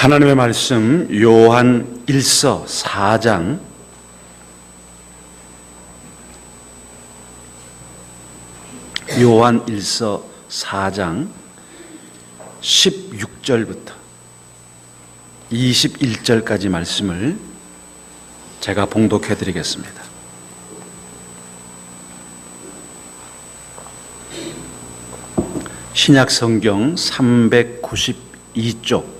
하나님의 말씀 요한 1서 4장 16절부터 21절까지 말씀을 제가 봉독해 드리겠습니다. 신약 성경 392쪽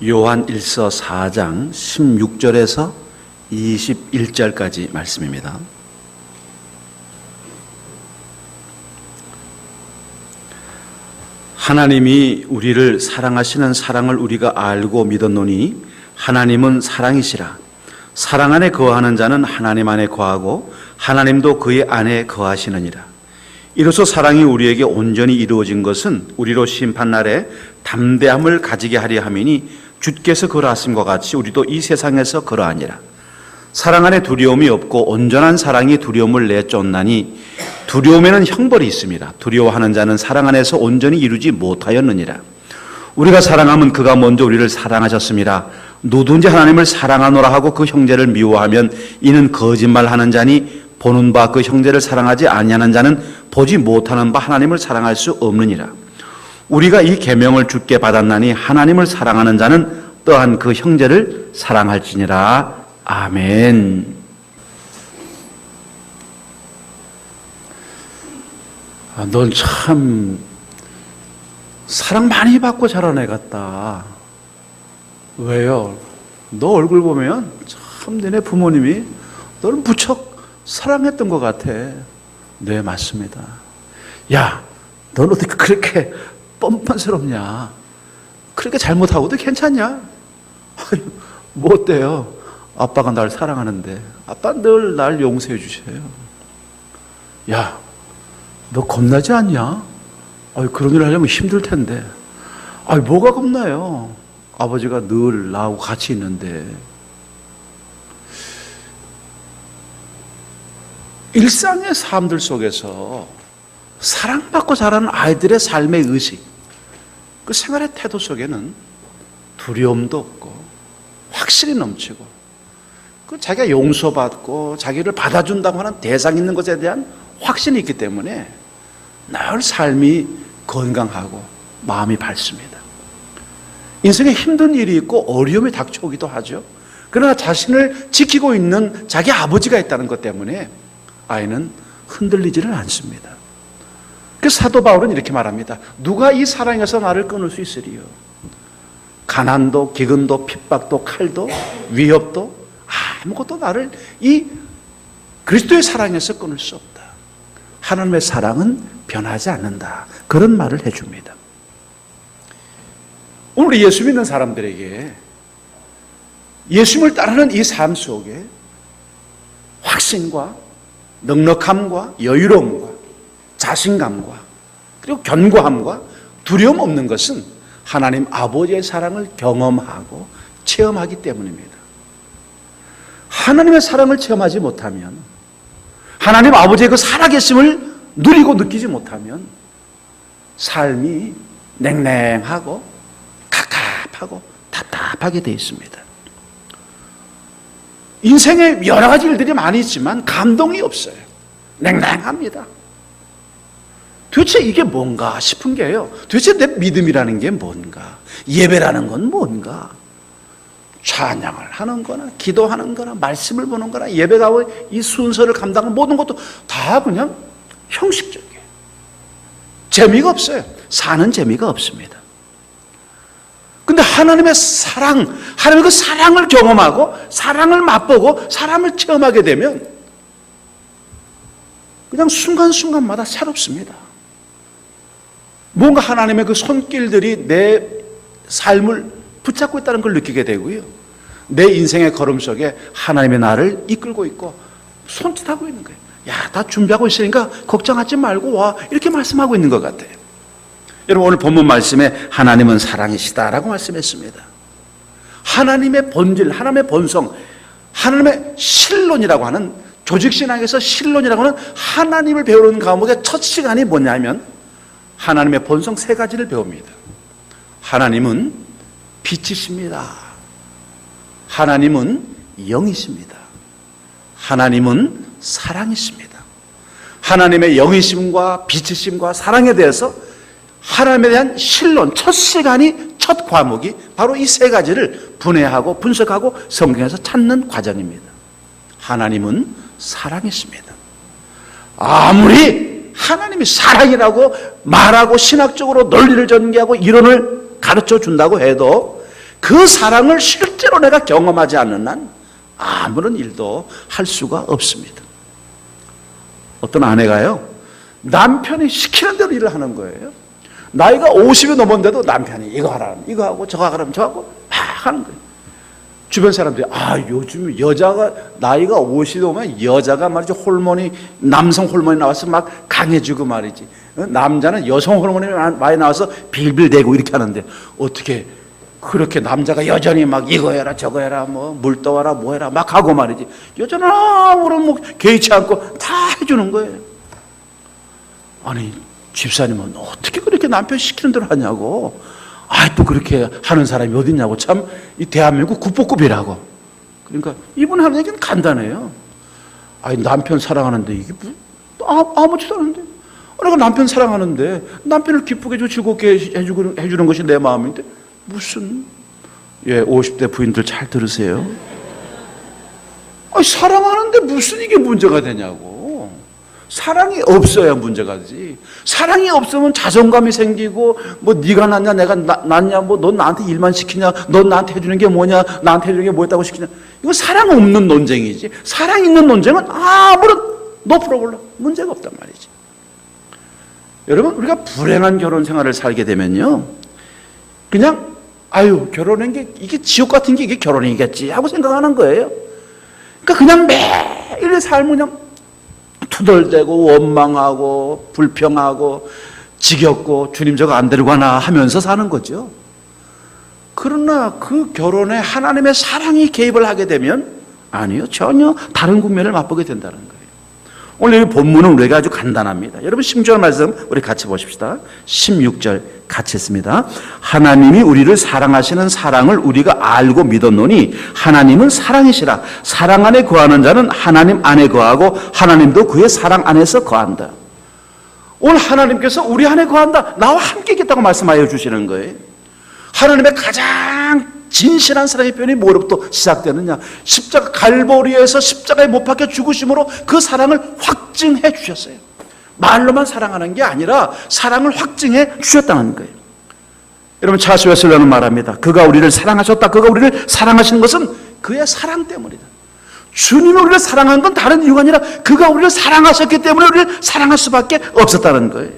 요한 1서 4장 16절에서 21절까지 말씀입니다. 하나님이 우리를 사랑하시는 사랑을 우리가 알고 믿었노니 하나님은 사랑이시라. 사랑 안에 거하는 자는 하나님 안에 거하고 하나님도 그의 안에 거하시느니라. 이로써 사랑이 우리에게 온전히 이루어진 것은 우리로 심판날에 담대함을 가지게 하려 함이니 주께서 그러하심과 같이 우리도 이 세상에서 그러하니라. 사랑 안에 두려움이 없고 온전한 사랑이 두려움을 내쫓나니 두려움에는 형벌이 있습니다. 두려워하는 자는 사랑 안에서 온전히 이루지 못하였느니라. 우리가 사랑하면 그가 먼저 우리를 사랑하셨습니다. 누구든지 하나님을 사랑하노라 하고 그 형제를 미워하면 이는 거짓말하는 자니 보는 바 그 형제를 사랑하지 아니하는 자는 보지 못하는 바 하나님을 사랑할 수 없느니라. 우리가 이 계명을 주께 받았나니 하나님을 사랑하는 자는 또한 그 형제를 사랑할지니라. 아멘. 넌 참 사랑 많이 받고 자란 애 같다. 왜요? 너 얼굴 보면 참 너네 부모님이 너를 무척 사랑했던 것 같아. 네, 맞습니다. 야, 넌 어떻게 그렇게 뻔뻔스럽냐? 그렇게 잘못하고도 괜찮냐? 뭐 어때요? 아빠가 날 사랑하는데 아빠 늘 날 용서해 주세요. 야, 너 겁나지 않냐? 그런 일 하려면 힘들 텐데. 뭐가 겁나요? 아버지가 늘 나하고 같이 있는데. 일상의 삶들 속에서 사랑받고 자라는 아이들의 삶의 의식, 그 생활의 태도 속에는 두려움도 없고 확신이 넘치고 그 자기가 용서받고 자기를 받아준다고 하는 대상 있는 것에 대한 확신이 있기 때문에 늘 삶이 건강하고 마음이 밝습니다. 인생에 힘든 일이 있고 어려움이 닥쳐오기도 하죠. 그러나 자신을 지키고 있는 자기 아버지가 있다는 것 때문에 아이는 흔들리지를 않습니다. 그래서 사도 바울은 이렇게 말합니다. 누가 이 사랑에서 나를 끊을 수 있으리요? 가난도 기근도 핍박도 칼도 위협도 아무것도 나를 이 그리스도의 사랑에서 끊을 수 없다. 하나님의 사랑은 변하지 않는다. 그런 말을 해줍니다. 오늘 예수 믿는 사람들에게 예수님을 따르는 이 삶 속에 확신과 넉넉함과 여유로움과 자신감과 그리고 견고함과 두려움 없는 것은 하나님 아버지의 사랑을 경험하고 체험하기 때문입니다. 하나님의 사랑을 체험하지 못하면, 하나님 아버지의 그 살아계심을 누리고 느끼지 못하면 삶이 냉랭하고 갑갑하고 답답하게 되어 있습니다. 인생에 여러 가지 일들이 많이 있지만 감동이 없어요. 냉랭합니다. 도대체 이게 뭔가 싶은 게요. 도대체 내 믿음이라는 게 뭔가? 예배라는 건 뭔가? 찬양을 하는 거나 기도하는 거나 말씀을 보는 거나 예배가 이 순서를 감당하는 모든 것도 다 그냥 형식적이에요. 재미가 없어요. 사는 재미가 없습니다. 근데 하나님의 사랑, 하나님의 그 사랑을 경험하고 사랑을 맛보고 사랑을 체험하게 되면 그냥 순간순간마다 새롭습니다. 뭔가 하나님의 그 손길들이 내 삶을 붙잡고 있다는 걸 느끼게 되고요. 내 인생의 걸음 속에 하나님의 나를 이끌고 있고 손짓하고 있는 거예요. 야, 다 준비하고 있으니까 걱정하지 말고 와. 이렇게 말씀하고 있는 것 같아요. 여러분, 오늘 본문 말씀에 하나님은 사랑이시다라고 말씀했습니다. 하나님의 본질, 하나님의 본성, 하나님의 신론이라고 하는, 조직신앙에서 신론이라고 하는 하나님을 배우는 과목의 첫 시간이 뭐냐면 하나님의 본성 세 가지를 배웁니다. 하나님은 빛이십니다. 하나님은 영이십니다. 하나님은 사랑이십니다. 하나님의 영이심과 빛이심과 사랑에 대해서 하나님에 대한 신론, 첫 시간이, 첫 과목이 바로 이 세 가지를 분해하고 분석하고 성경에서 찾는 과정입니다. 하나님은 사랑이십니다. 아무리 하나님이 사랑이라고 말하고 신학적으로 논리를 전개하고 이론을 가르쳐 준다고 해도 그 사랑을 실제로 내가 경험하지 않는 한 아무런 일도 할 수가 없습니다. 어떤 아내가요, 남편이 시키는 대로 일을 하는 거예요. 나이가 50이 넘었는데도 남편이 이거 하라, 이거 하고 저거 하라면 저거 하고 막 하는 거예요. 주변 사람들이 요즘 여자가 나이가 50이 넘으면 여자가 말이죠, 호르몬이, 남성 호르몬이 나와서 막 강해지고 말이지, 남자는 여성 호르몬이 많이 나와서 빌빌대고 이렇게 하는데 어떻게 그렇게 남자가 여전히 막 이거 해라 저거 해라 뭐 물 떠와라 뭐 해라 막 하고 말이지, 여자는 아무런 뭐 개의치 않고 다 해주는 거예요. 아니 집사님은 어떻게 그렇게 남편 시키는 대로 하냐고. 또 그렇게 하는 사람이 어딨냐고. 참 이 대한민국 국보급이라고. 그러니까 이분 하는 얘기는 간단해요. 남편 사랑하는데 이게 아무렇지도 않은데, 내가 남편 사랑하는데 남편을 기쁘게 해주고 즐겁게 해주는 것이 내 마음인데 무슨, 50대 부인들 잘 들으세요. 사랑하는데 무슨 이게 문제가 되냐고. 사랑이 없어야 문제가 되지. 사랑이 없으면 자존감이 생기고 뭐 네가 낫냐 내가 낫냐, 뭐 넌 나한테 일만 시키냐, 넌 나한테 해주는 게 뭐냐, 나한테 해주는 게 뭐였다고 시키냐. 이거 사랑 없는 논쟁이지. 사랑 있는 논쟁은 아무런 노 프로블럼, 문제가 없단 말이지. 여러분, 우리가 불행한 결혼 생활을 살게 되면요, 그냥 결혼한 게 이게 지옥 같은 게 이게 결혼이겠지 하고 생각하는 거예요. 그러니까 그냥 매일의 삶은 그냥 투덜대고 원망하고 불평하고 지겹고 주님 저거 안 데리고 가나 하면서 사는 거죠. 그러나 그 결혼에 하나님의 사랑이 개입을 하게 되면 아니요, 전혀 다른 국면을 맛보게 된다는 거예요. 오늘 이 본문은 우리가 아주 간단합니다. 여러분 16절 말씀 우리 같이 보십시다. 16절 같이 했습니다. 하나님이 우리를 사랑하시는 사랑을 우리가 알고 믿었노니 하나님은 사랑이시라. 사랑 안에 거하는 자는 하나님 안에 거하고 하나님도 그의 사랑 안에서 거한다. 오늘 하나님께서 우리 안에 거한다, 나와 함께 있겠다고 말씀하여 주시는 거예요. 하나님의 가장 진실한 사랑의 표현이 뭐로부터 시작되느냐, 십자가 갈보리에서 십자가에 못 박혀 죽으심으로 그 사랑을 확증해 주셨어요. 말로만 사랑하는 게 아니라 사랑을 확증해 주셨다는 거예요. 여러분, 찰스 웨슬리는 말합니다. 그가 우리를 사랑하셨다. 그가 우리를 사랑하시는 것은 그의 사랑 때문이다. 주님이 우리를 사랑한 건 다른 이유가 아니라 그가 우리를 사랑하셨기 때문에 우리를 사랑할 수밖에 없었다는 거예요.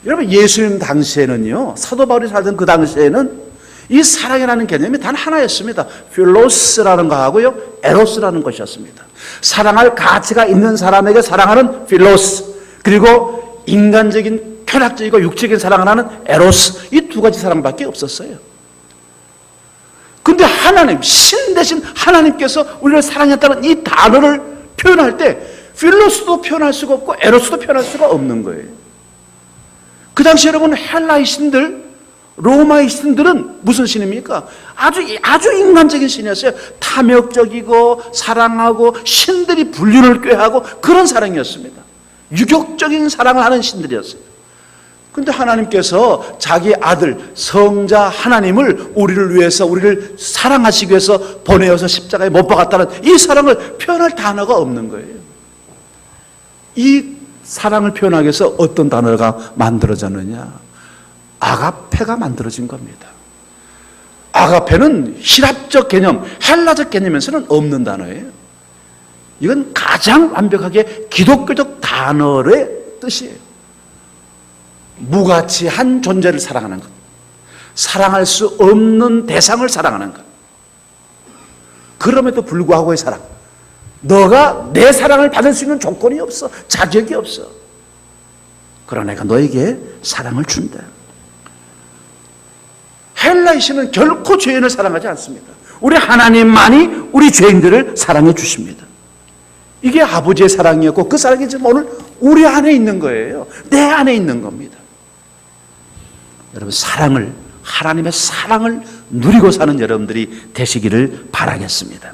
여러분, 예수님 당시에는요, 사도 바울이 살던 그 당시에는 이 사랑이라는 개념이 단 하나였습니다. 필로스라는 거하고요, 에로스라는 것이었습니다. 사랑할 가치가 있는 사람에게 사랑하는 필로스, 그리고 인간적인 쾌락적이고 육적인 사랑을 하는 에로스, 이 두 가지 사랑밖에 없었어요. 근데 하나님, 신 대신 하나님께서 우리를 사랑했다는 이 단어를 표현할 때 필로스도 표현할 수가 없고 에로스도 표현할 수가 없는 거예요. 그 당시 여러분, 헬라의 신들, 로마의 신들은 무슨 신입니까? 아주 인간적인 신이었어요. 탐욕적이고 사랑하고 신들이 불륜을 꾀하고 그런 사랑이었습니다. 유격적인 사랑을 하는 신들이었어요. 그런데 하나님께서 자기 아들 성자 하나님을 우리를 위해서, 우리를 사랑하시기 위해서 보내어서 십자가에 못 박았다는 이 사랑을 표현할 단어가 없는 거예요. 이 사랑을 표현하기 위해서 어떤 단어가 만들어졌느냐? 아가페가 만들어진 겁니다. 아가페는 히랍적 개념, 헬라적 개념에서는 없는 단어예요. 이건 가장 완벽하게 기독교적 단어의 뜻이에요. 무가치한 존재를 사랑하는 것, 사랑할 수 없는 대상을 사랑하는 것. 그럼에도 불구하고의 사랑, 너가 내 사랑을 받을 수 있는 조건이 없어, 자격이 없어. 그러나 내가 너에게 사랑을 준다. 헬라의 신은 결코 죄인을 사랑하지 않습니다. 우리 하나님만이 우리 죄인들을 사랑해 주십니다. 이게 아버지의 사랑이었고 그 사랑이 지금 오늘 우리 안에 있는 거예요. 내 안에 있는 겁니다. 여러분, 사랑을 하나님의 사랑을 누리고 사는 여러분들이 되시기를 바라겠습니다.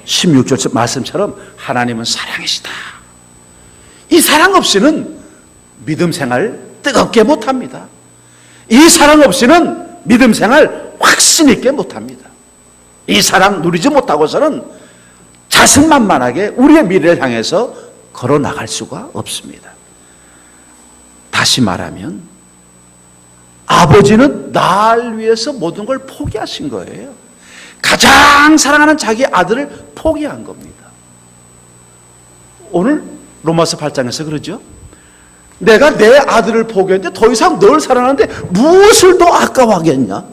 16절 말씀처럼 하나님은 사랑이시다. 이 사랑 없이는 믿음 생활 뜨겁게 못합니다. 이 사랑 없이는 믿음 생활 확신 있게 못합니다. 이 사랑 누리지 못하고서는 자신만만하게 우리의 미래를 향해서 걸어 나갈 수가 없습니다. 다시 말하면 아버지는 날 위해서 모든 걸 포기하신 거예요. 가장 사랑하는 자기 아들을 포기한 겁니다. 오늘 로마서 8장에서 그러죠. 내가 내 아들을 포기했는데 더 이상 널 사랑하는데 무엇을 더 아까워하겠냐?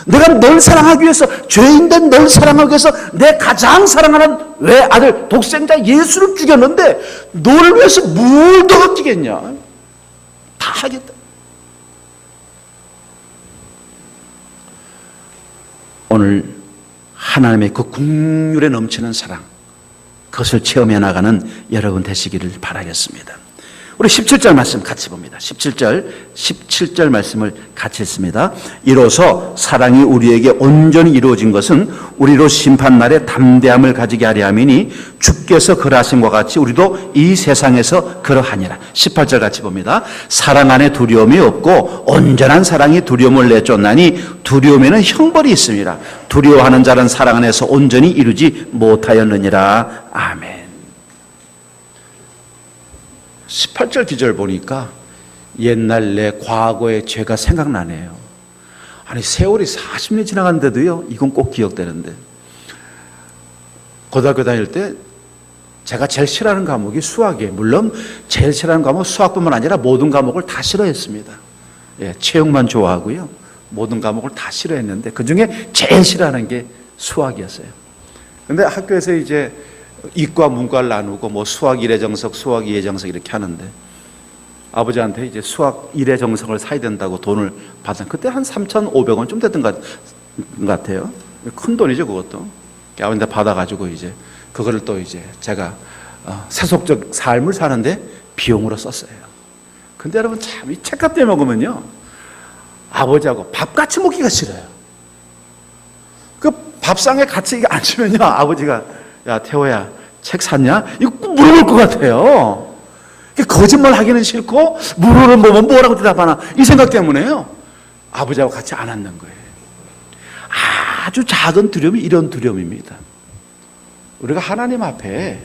내가 널 사랑하기 위해서, 죄인된 널 사랑하기 위해서 내 가장 사랑하는 외아들 독생자 예수를 죽였는데 너를 위해서 뭘 더 아끼겠냐? 다 하겠다. 오늘 하나님의 그 국률에 넘치는 사랑, 그것을 체험해 나가는 여러분 되시기를 바라겠습니다. 우리 17절 말씀 같이 봅니다. 17절 말씀을 같이 읽습니다. 이로써 사랑이 우리에게 온전히 이루어진 것은 우리로 심판날에 담대함을 가지게 하려 함이니 주께서 그러하심과 같이 우리도 이 세상에서 그러하니라. 18절 같이 봅니다. 사랑 안에 두려움이 없고 온전한 사랑이 두려움을 내쫓나니 두려움에는 형벌이 있습니다. 두려워하는 자는 사랑 안에서 온전히 이루지 못하였느니라. 아멘. 18절 기절 보니까 옛날 내 과거의 죄가 생각나네요. 아니 세월이 40년이 지나갔는데도요, 이건 꼭 기억되는데, 고등학교 다닐 때 제가 제일 싫어하는 과목이 수학이에요. 물론 제일 싫어하는 과목은 수학뿐만 아니라 모든 과목을 다 싫어했습니다. 예, 체육만 좋아하고요, 모든 과목을 다 싫어했는데 그 중에 제일 싫어하는 게 수학이었어요. 근데 학교에서 이제 이과 문과를 나누고 뭐 수학 1회 정석, 수학 2회 정석 이렇게 하는데 아버지한테 이제 수학 1회 정석을 사야 된다고 돈을 받은, 그때 한 3,500원 좀 됐던 것 같아요. 큰 돈이죠 그것도. 아버지한테 받아가지고 이제 그거를 또 이제 제가 세속적 삶을 사는데 비용으로 썼어요. 근데 여러분 참 이 책값 때 먹으면요, 아버지하고 밥 같이 먹기가 싫어요. 그 밥상에 같이 앉으면요, 아버지가 야 태호야 책 샀냐? 이거 꼭 물어볼 것 같아요. 거짓말 하기는 싫고 물어보면 뭐라고 대답하나 이 생각 때문에요, 아버지하고 같이 안 앉는 거예요. 아주 작은 두려움이 이런 두려움입니다. 우리가 하나님 앞에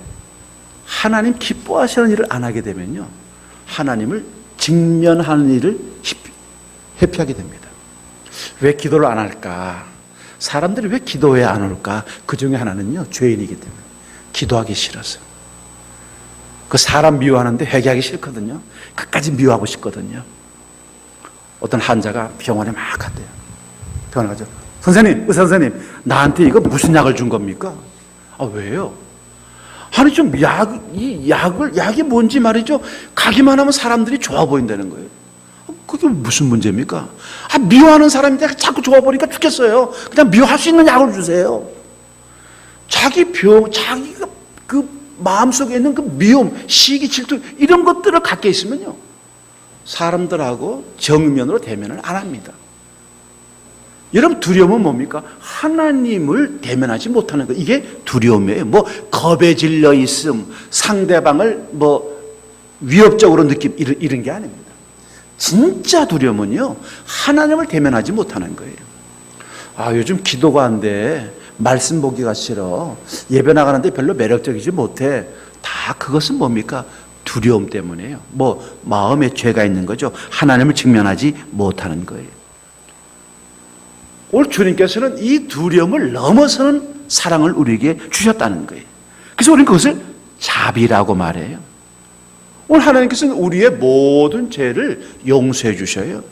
하나님 기뻐하시는 일을 안 하게 되면요, 하나님을 직면하는 일을 회피하게 됩니다. 왜 기도를 안 할까? 사람들이 왜 기도에 안 올까? 그 중에 하나는요, 죄인이기 때문에. 기도하기 싫어서. 그 사람 미워하는데 회개하기 싫거든요. 끝까지 미워하고 싶거든요. 어떤 환자가 병원에 막 갔대요. 병원에 가죠. 선생님, 의사 선생님, 나한테 이거 무슨 약을 준 겁니까? 아, 왜요? 아니 좀 약이 뭔지 말이죠, 가기만 하면 사람들이 좋아 보인다는 거예요. 그게 무슨 문제입니까? 미워하는 사람인데 자꾸 좋아 보니까 죽겠어요. 그냥 미워할 수 있는 약을 주세요. 자기가 그 마음속에 있는 그 미움, 시기, 질투 이런 것들을 갖게 있으면요, 사람들하고 정면으로 대면을 안 합니다. 여러분 두려움은 뭡니까? 하나님을 대면하지 못하는 거, 이게 두려움이에요. 뭐 겁에 질려 있음, 상대방을 뭐 위협적으로 느낌 이런 게 아닙니다. 진짜 두려움은요, 하나님을 대면하지 못하는 거예요. 요즘 기도가 안 돼, 말씀 보기가 싫어, 예배 나가는데 별로 매력적이지 못해. 다 그것은 뭡니까? 두려움 때문이에요. 뭐 마음에 죄가 있는 거죠. 하나님을 직면하지 못하는 거예요. 오늘 주님께서는 이 두려움을 넘어서는 사랑을 우리에게 주셨다는 거예요. 그래서 우리는 그것을 자비라고 말해요. 오늘 하나님께서는 우리의 모든 죄를 용서해 주셔요.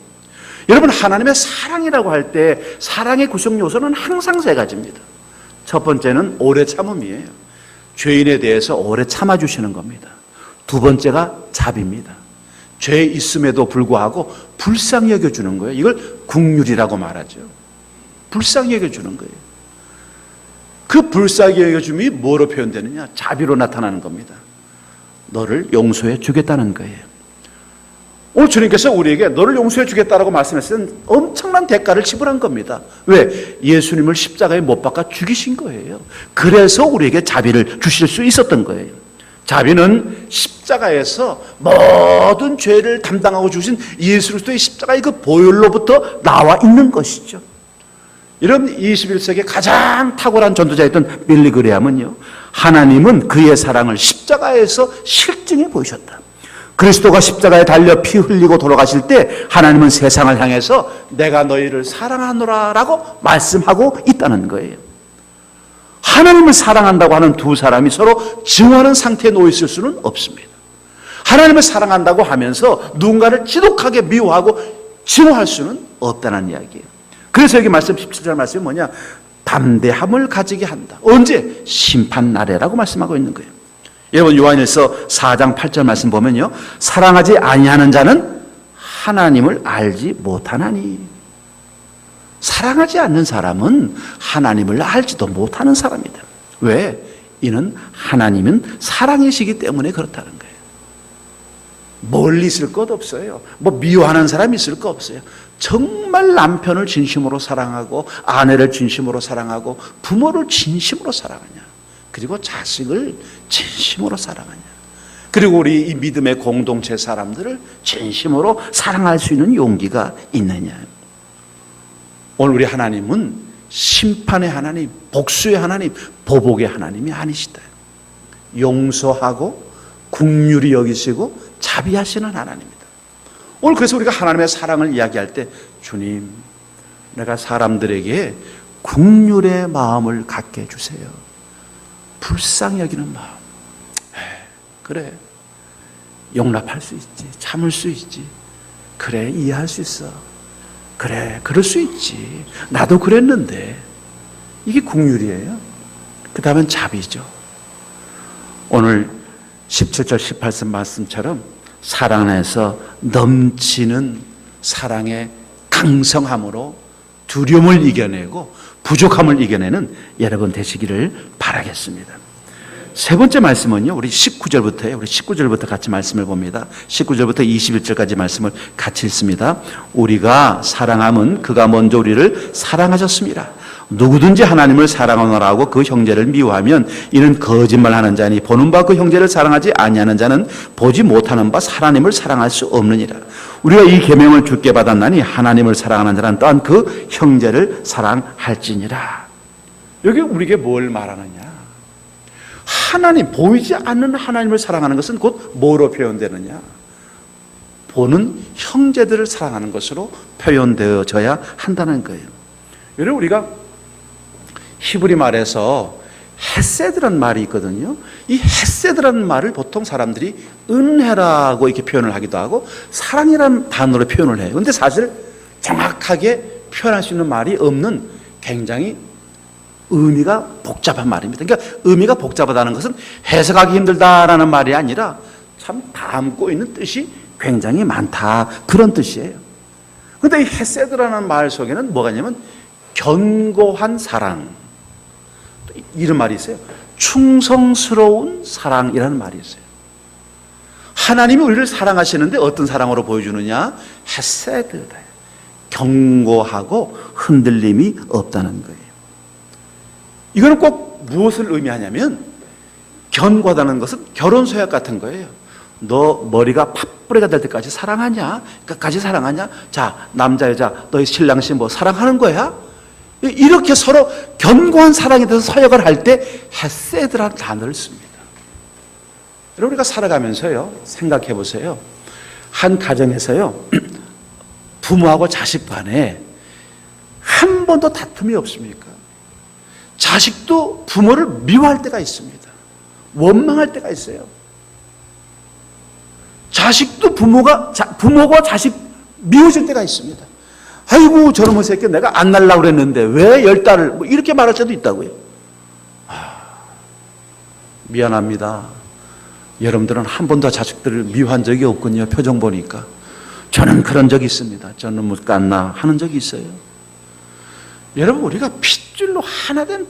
여러분, 하나님의 사랑이라고 할 때 사랑의 구성 요소는 항상 세 가지입니다. 첫 번째는 오래 참음이에요. 죄인에 대해서 오래 참아주시는 겁니다. 두 번째가 자비입니다. 죄 있음에도 불구하고 불쌍히 여겨주는 거예요. 이걸 긍휼이라고 말하죠. 불쌍히 여겨주는 거예요. 그 불쌍히 여겨줌이 뭐로 표현되느냐? 자비로 나타나는 겁니다. 너를 용서해 주겠다는 거예요. 오늘 주님께서 우리에게 너를 용서해 주겠다라고 말씀했을 때 엄청난 대가를 지불한 겁니다. 왜? 예수님을 십자가에 못 박아 죽이신 거예요. 그래서 우리에게 자비를 주실 수 있었던 거예요. 자비는 십자가에서 모든 죄를 담당하고 주신 예수 그리스도의 십자가의 그 보혈로부터 나와 있는 것이죠. 이런 21세기 가장 탁월한 전도자였던 빌리 그레함은요, 하나님은 그의 사랑을 십자가에서 실증해 보이셨다. 그리스도가 십자가에 달려 피 흘리고 돌아가실 때 하나님은 세상을 향해서 내가 너희를 사랑하노라 라고 말씀하고 있다는 거예요. 하나님을 사랑한다고 하는 두 사람이 서로 증오하는 상태에 놓여 있을 수는 없습니다. 하나님을 사랑한다고 하면서 누군가를 지독하게 미워하고 증오할 수는 없다는 이야기예요. 그래서 여기 말씀 17절 말씀이 뭐냐? 담대함을 가지게 한다. 언제? 심판 날에라고 말씀하고 있는 거예요. 여러분 요한일서 4장 8절 말씀 보면요, 사랑하지 아니하는 자는 하나님을 알지 못하나니. 사랑하지 않는 사람은 하나님을 알지도 못하는 사람이다. 왜? 이는 하나님은 사랑이시기 때문에 그렇다는 거예요. 멀리 있을 것 없어요. 뭐 미워하는 사람이 있을 것 없어요. 정말 남편을 진심으로 사랑하고 아내를 진심으로 사랑하고 부모를 진심으로 사랑하냐, 그리고 자식을 진심으로 사랑하냐, 그리고 우리 이 믿음의 공동체 사람들을 진심으로 사랑할 수 있는 용기가 있느냐. 오늘 우리 하나님은 심판의 하나님, 복수의 하나님, 보복의 하나님이 아니시다. 용서하고 긍휼히 여기시고 자비하시는 하나님입니다. 오늘 그래서 우리가 하나님의 사랑을 이야기할 때, 주님, 내가 사람들에게 긍휼의 마음을 갖게 해주세요. 불쌍히 여기는 마음. 그래, 용납할 수 있지, 참을 수 있지, 그래, 이해할 수 있어, 그래, 그럴 수 있지, 나도 그랬는데. 이게 긍휼이에요. 그 다음은 자비죠. 오늘 17절 18절 말씀처럼 사랑 안에서 넘치는 사랑의 강성함으로 두려움을 이겨내고 부족함을 이겨내는 여러분 되시기를 바라겠습니다. 세 번째 말씀은요, 우리 19절부터예요. 우리 19절부터 같이 말씀을 봅니다. 19절부터 21절까지 말씀을 같이 읽습니다. 우리가 사랑함은 그가 먼저 우리를 사랑하셨습니다. 누구든지 하나님을 사랑하노라 하고 그 형제를 미워하면 이는 거짓말하는 자니 보는 바 그 형제를 사랑하지 아니하는 자는 보지 못하는 바 하나님을 사랑할 수 없느니라. 우리가 이 계명을 주께 받았나니 하나님을 사랑하는 자는 또한 그 형제를 사랑할지니라. 여기 우리에게 뭘 말하느냐? 하나님, 보이지 않는 하나님을 사랑하는 것은 곧 뭐로 표현되느냐? 보는 형제들을 사랑하는 것으로 표현되어져야 한다는 거예요. 여러분, 우리가 히브리 말에서 헤세드라는 말이 있거든요. 이 헤세드라는 말을 보통 사람들이 은혜라고 이렇게 표현을 하기도 하고 사랑이라는 단어로 표현을 해요. 그런데 사실 정확하게 표현할 수 있는 말이 없는 굉장히 의미가 복잡한 말입니다. 그러니까 의미가 복잡하다는 것은 해석하기 힘들다라는 말이 아니라 참 담고 있는 뜻이 굉장히 많다, 그런 뜻이에요. 그런데 이 헤세드라는 말 속에는 뭐가 있냐면 견고한 사랑, 이런 말이 있어요. 충성스러운 사랑이라는 말이 있어요. 하나님이 우리를 사랑하시는데 어떤 사랑으로 보여주느냐? 헤세드다. 견고하고 흔들림이 없다는 거예요. 이거는 꼭 무엇을 의미하냐면, 견고하다는 것은 결혼 서약 같은 거예요. 너 머리가 팥뿌리가 될 때까지 사랑하냐? 끝까지 사랑하냐? 자, 남자 여자 너희 신랑 신부 사랑하는 거야? 이렇게 서로 견고한 사랑에 대해서 서약을 할 때 헤세드라는 단어를 씁니다. 여러분, 우리가 살아가면서요, 생각해 보세요. 한 가정에서요, 부모하고 자식 간에 한 번도 다툼이 없습니까? 자식도 부모를 미워할 때가 있습니다. 원망할 때가 있어요. 자식도 부모가 자식 미워질 때가 있습니다. 아이고, 저놈의 새끼 내가 안 날라고 그랬는데 왜 10달을, 뭐 이렇게 말할 때도 있다고요. 미안합니다. 여러분들은 한 번도 자식들을 미워한 적이 없군요. 표정 보니까. 저는 그런 적이 있습니다. 저는 못 갔나 하는 적이 있어요. 여러분, 우리가 핏줄로 하나 된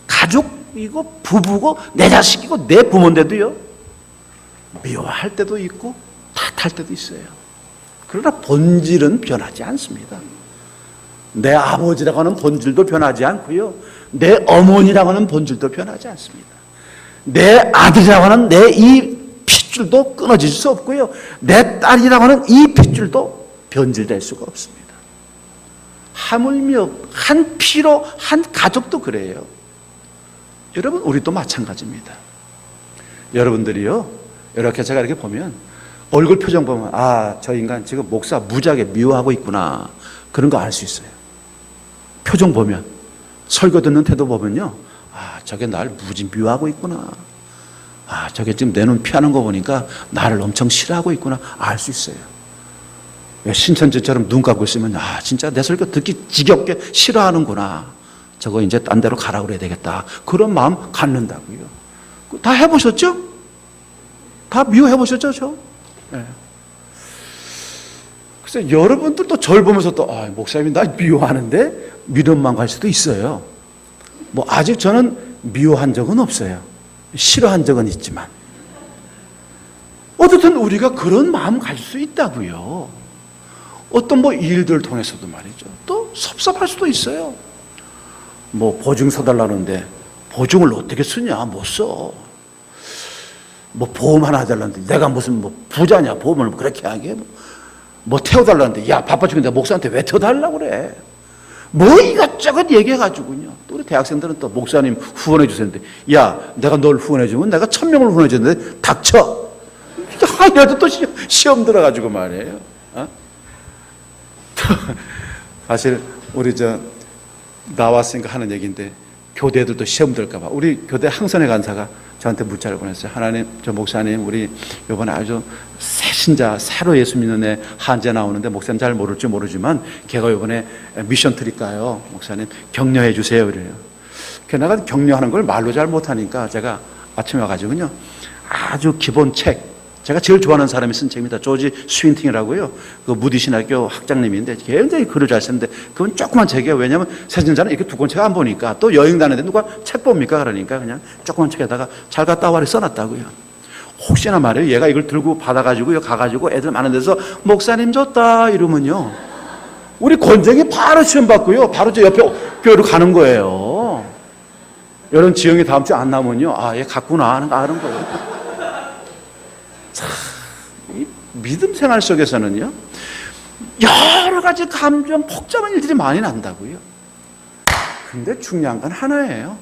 가족이고 부부고 내 자식이고 내 부모인데도요, 미워할 때도 있고 탓할 때도 있어요. 그러나 본질은 변하지 않습니다. 내 아버지라고 하는 본질도 변하지 않고요. 내 어머니라고 하는 본질도 변하지 않습니다. 내 아들이라고 하는 내 이 핏줄도 끊어질 수 없고요. 내 딸이라고 하는 이 핏줄도 변질될 수가 없습니다. 하물며 한 피로 한 가족도 그래요. 여러분, 우리도 마찬가지입니다. 여러분들이요, 이렇게 제가 이렇게 보면 얼굴 표정 보면 아, 저 인간 지금 목사 무지하게 미워하고 있구나, 그런 거 알 수 있어요. 표정 보면, 설교 듣는 태도 보면요, 아, 저게 날 무지 미워하고 있구나, 아, 저게 지금 내 눈 피하는 거 보니까 나를 엄청 싫어하고 있구나, 알 수 있어요. 신천지처럼 눈 감고 있으면 아, 진짜 내 설교 듣기 지겹게 싫어하는구나, 저거 이제 딴 데로 가라 그래야 되겠다, 그런 마음 갖는다고요. 다 해보셨죠? 다 미워해보셨죠? 저? 네. 그래서 여러분들도 절 보면서 또 아, 목사님이 나 미워하는데 믿음만 갈 수도 있어요. 뭐 아직 저는 미워한 적은 없어요. 싫어한 적은 있지만 어쨌든 우리가 그런 마음 가질 수 있다고요. 어떤 뭐 일들 통해서도 말이죠. 또 섭섭할 수도 있어요. 뭐 보증 서달라는데 보증을 어떻게 쓰냐, 못 써. 뭐 보험 하나 해달라는데 내가 무슨 뭐 부자냐, 보험을 그렇게 하게. 뭐 태워달라는데 야, 바빠 죽겠는데 목사한테 왜 태워달라고 그래. 뭐 이것저것 얘기해가지고요. 또 우리 대학생들은 또 목사님 후원해 주셨는데 야, 내가 널 후원해 주면 내가 1000명을 후원해 줬는데 닥쳐. 하여튼 또 시험 들어가지고 말이에요. 어? 사실 우리 저 나왔으니까 하는 얘기인데 교대들도 시험 들까봐 우리 교대 항선의 간사가 저한테 문자를 보냈어요. 하나님, 저 목사님, 우리 이번에 아주 새 신자, 새로 예수 믿는 애 한재 나오는데 목사님 잘 모를지 모르지만 걔가 이번에 미션 트립 가요. 목사님 격려해 주세요. 그래요. 내가 격려하는 걸 말로 잘 못하니까 제가 아침에 와가지고요, 아주 기본 책, 제가 제일 좋아하는 사람이 쓴 책입니다. 조지 스윈팅이라고요. 그 무디 신학교 학장님인데 굉장히 글을 잘 쓰는데 그건 조그만 책이에요. 왜냐하면 세진자는 이렇게 두꺼운 책 안 보니까, 또 여행 다니는데 누가 책 봅니까? 그러니까 그냥 조그만 책에다가 잘 갔다 와라 써놨다고요. 혹시나 말이에요, 얘가 이걸 들고 받아가지고요, 가가지고 애들 많은 데서 목사님 줬다 이러면요, 우리 권정이 바로 시험 받고요, 바로 저 옆에 교회로 가는 거예요. 여러분, 지영이 다음 주에 안 나오면요, 아, 얘 갔구나 하는 거예요. 참, 이 믿음 생활 속에서는요, 여러 가지 감정, 복잡한 일들이 많이 난다고요. 근데 중요한 건 하나예요.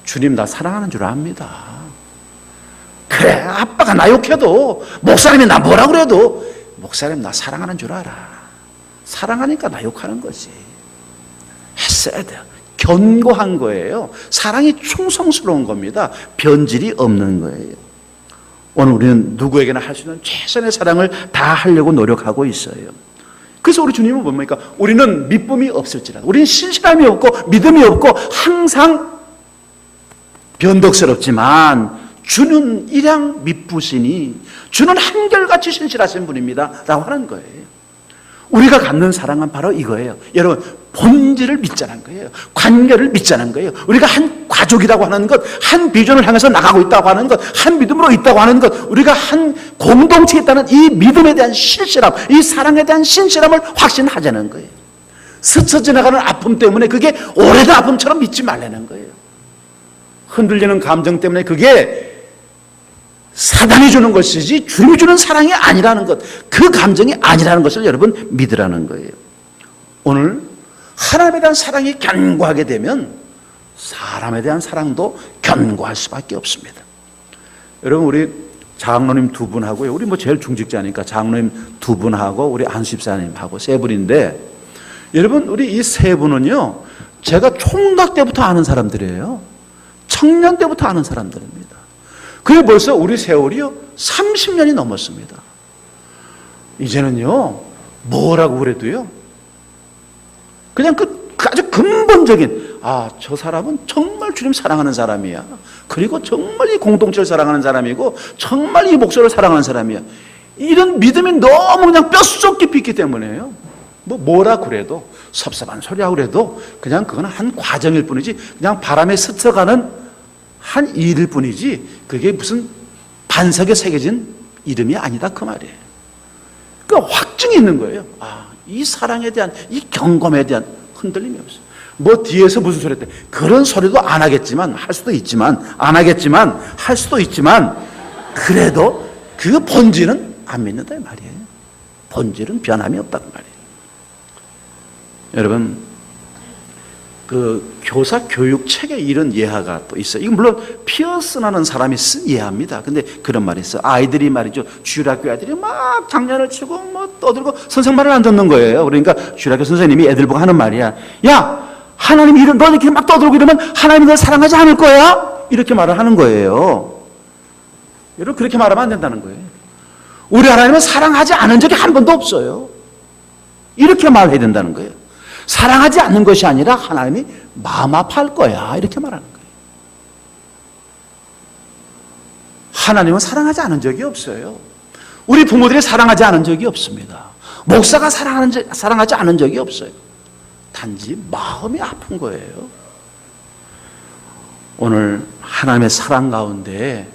주님 나 사랑하는 줄 압니다. 그래, 아빠가 나 욕해도, 목사님이 나 뭐라 그래도, 목사님 나 사랑하는 줄 알아. 사랑하니까 나 욕하는 거지. 했어야 돼요. 견고한 거예요. 사랑이 충성스러운 겁니다. 변질이 없는 거예요. 오늘 우리는 누구에게나 할 수 있는 최선의 사랑을 다 하려고 노력하고 있어요. 그래서 우리 주님은 뭡니까? 우리는 믿음이 없을지라도, 우리는 신실함이 없고 믿음이 없고 항상 변덕스럽지만 주는 일양 미쁘시니 주는 한결같이 신실하신 분입니다 라고 하는 거예요. 우리가 갖는 사랑은 바로 이거예요. 여러분, 본질을 믿자는 거예요. 관계를 믿자는 거예요. 우리가 한 가족이라고 하는 것, 한 비전을 향해서 나가고 있다고 하는 것, 한 믿음으로 있다고 하는 것, 우리가 한 공동체에 있다는 이 믿음에 대한 신실함, 이 사랑에 대한 신실함을 확신하자는 거예요. 스쳐 지나가는 아픔 때문에 그게 오래된 아픔처럼 믿지 말라는 거예요. 흔들리는 감정 때문에 그게 사단이 주는 것이지 주님이 주는 사랑이 아니라는 것, 그 감정이 아니라는 것을 여러분 믿으라는 거예요. 오늘 하나님에 대한 사랑이 견고하게 되면 사람에 대한 사랑도 견고할 수밖에 없습니다. 여러분, 우리 장로님 두 분하고요, 우리 뭐 제일 중직자니까 장로님 두 분하고 우리 안수집사님하고 세 분인데, 여러분 우리 이 세 분은요, 제가 총각 때부터 아는 사람들이에요. 청년 때부터 아는 사람들입니다. 그게 벌써 우리 세월이요 30년이 넘었습니다. 이제는요 뭐라고 그래도요 그냥 그 아주 근본적인, 아, 저 사람은 정말 주님 사랑하는 사람이야, 그리고 정말 이 공동체를 사랑하는 사람이고 정말 이 목소리를 사랑하는 사람이야, 이런 믿음이 너무 그냥 뼛속 깊이 있기 때문에요, 뭐라 그래도, 섭섭한 소리하고 그래도 그냥 그건 한 과정일 뿐이지, 그냥 바람에 스쳐가는 한 일일 뿐이지 그게 무슨 반석에 새겨진 이름이 아니다 그 말이에요. 그 확증이 있는 거예요. 이 사랑에 대한 이 경험에 대한 흔들림이 없어요. 뭐 뒤에서 무슨 소리 했대? 그런 소리도 안 하겠지만, 할 수도 있지만, 안 하겠지만, 할 수도 있지만, 그래도 그 본질은 안 믿는다 이 말이에요. 본질은 변함이 없다는 말이에요. 여러분, 그 교사 교육 책에 이런 예화가 또 있어요. 이건 물론 피어슨하는 사람이 쓴 예화입니다. 근데 그런 말이 있어요. 아이들이 말이죠. 주일학교 아이들이 막 장난을 치고 뭐 떠들고 선생 말을 안 듣는 거예요. 그러니까 주일학교 선생님이 애들 보고 하는 말이야. 야, 하나님이 너 이렇게 막 떠들고 이러면 하나님이 널 사랑하지 않을 거야? 이렇게 말을 하는 거예요. 여러분, 그렇게 말하면 안 된다는 거예요. 우리 하나님은 사랑하지 않은 적이 한 번도 없어요. 이렇게 말해야 된다는 거예요. 사랑하지 않는 것이 아니라 하나님이 마음 아파할 거야. 이렇게 말하는 거예요. 하나님은 사랑하지 않은 적이 없어요. 우리 부모들이 사랑하지 않은 적이 없습니다. 목사가 사랑하지 않은 적이 없어요. 단지 마음이 아픈 거예요. 오늘 하나님의 사랑 가운데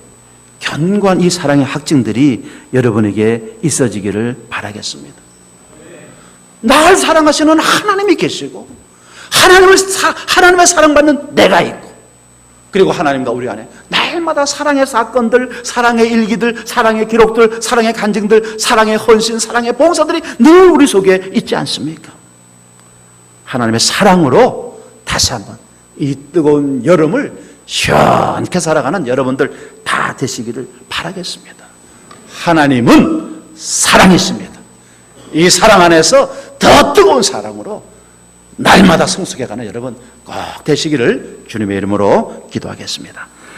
견고한 이 사랑의 확증들이 여러분에게 있어지기를 바라겠습니다. 날 사랑하시는 하나님이 계시고 하나님의 사랑받는 내가 있고, 그리고 하나님과 우리 안에 날마다 사랑의 사건들, 사랑의 일기들, 사랑의 기록들, 사랑의 간증들, 사랑의 헌신, 사랑의 봉사들이 늘 우리 속에 있지 않습니까? 하나님의 사랑으로 다시 한번 이 뜨거운 여름을 시원하게 살아가는 여러분들 다 되시기를 바라겠습니다. 하나님은 사랑이십니다. 이 사랑 안에서 더 뜨거운 사랑으로 날마다 성숙해가는 여러분 꼭 되시기를 주님의 이름으로 기도하겠습니다.